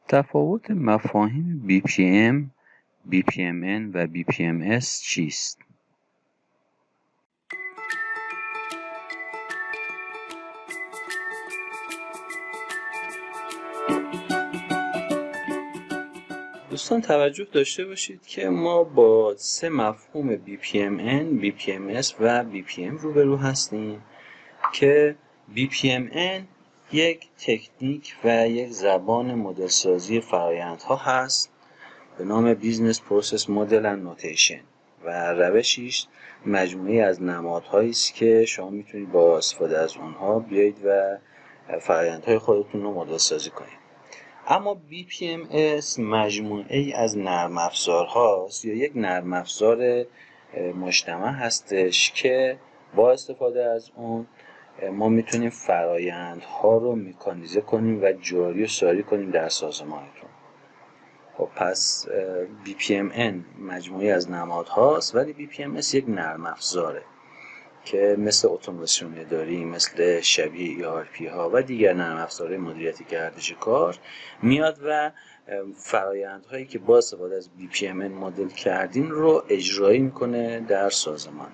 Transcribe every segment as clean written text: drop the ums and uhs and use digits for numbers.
تفاوت مفاهیم BPM، BPMN و BPMS چیست؟ دوستان توجه داشته باشید که ما با 3 مفهوم BPMN، BPMS و BPM روبرو هستیم که BPMN یک تکنیک و یک زبان مدل سازی فرآیندها هست به نام Business Process Model and Notation و روشیش مجموعه از نمادهایی است که شما میتونید با استفاده از اونها بیایید و فرآیندهای خودتون رو مدل سازی کنید. اما BPMS مجموعه ای از نرم افزار هاست یا یک نرم افزار مجتمع هستش که با استفاده از اون ما میتونیم فرآیندها رو مکانیزه کنیم و جاری و ساری کنیم در سازمانتون. خب پس BPMN مجموعه از نماد هاست ولی BPMS یک نرم افزاره که مثل اتوماسیون اداری، مثل شبیه ERP ها و دیگر نرم افزارهای مدیریت گردش کار میاد و فرآیندهایی که با استفاده از BPMN مدل کردین رو اجرایی میکنه در سازمان.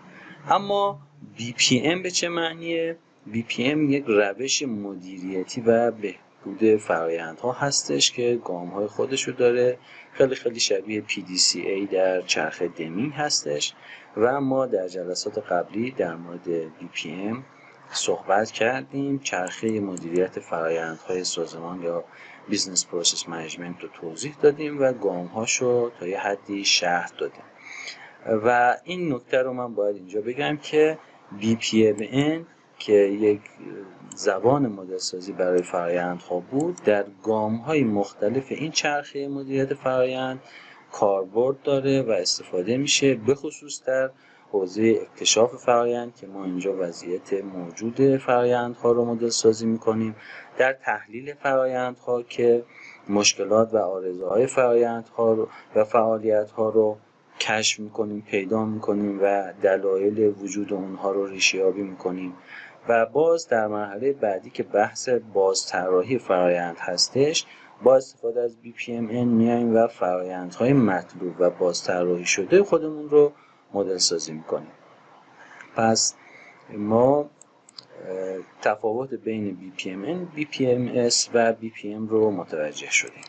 اما BPM به چه معنیه؟ BPM یک روش مدیریتی و بهبود فرآیندها هستش که گام‌های خودشو داره، خیلی شبیه PDCA در چرخه دمینگ هستش و ما در جلسات قبلی در مورد BPM صحبت کردیم، چرخه مدیریت فرآیندهای سازمان یا بیزنس پروسس منیجمنت رو توضیح دادیم و گام‌هاشو تا یه حدی شرح دادیم و این نکته رو من باید اینجا بگم که BPMN که یک زبان مدل سازی برای فرآیندها بود در گام‌های مختلف این چرخه مدیریت فرآیند کاربرد داره و استفاده میشه، به خصوص در حوزه اکتشاف فرآیند که ما اینجا وضعیت موجود فرآیندها رو مدل سازی میکنیم، در تحلیل فرآیندها که مشکلات و آرزوهای فرآیندها رو و فعالیت‌ها رو کشف میکنیم، پیدا میکنیم و دلایل وجود اونها رو ریشه‌یابی میکنیم و باز در مرحله بعدی که بحث بازطراحی فرآیند هستش با استفاده از BPMN میایم و فرآیندهای مطلوب و بازطراحی شده خودمون رو مدل سازی میکنیم. پس ما تفاوت بین BPMN، BPMS و BPM رو متوجه شدیم.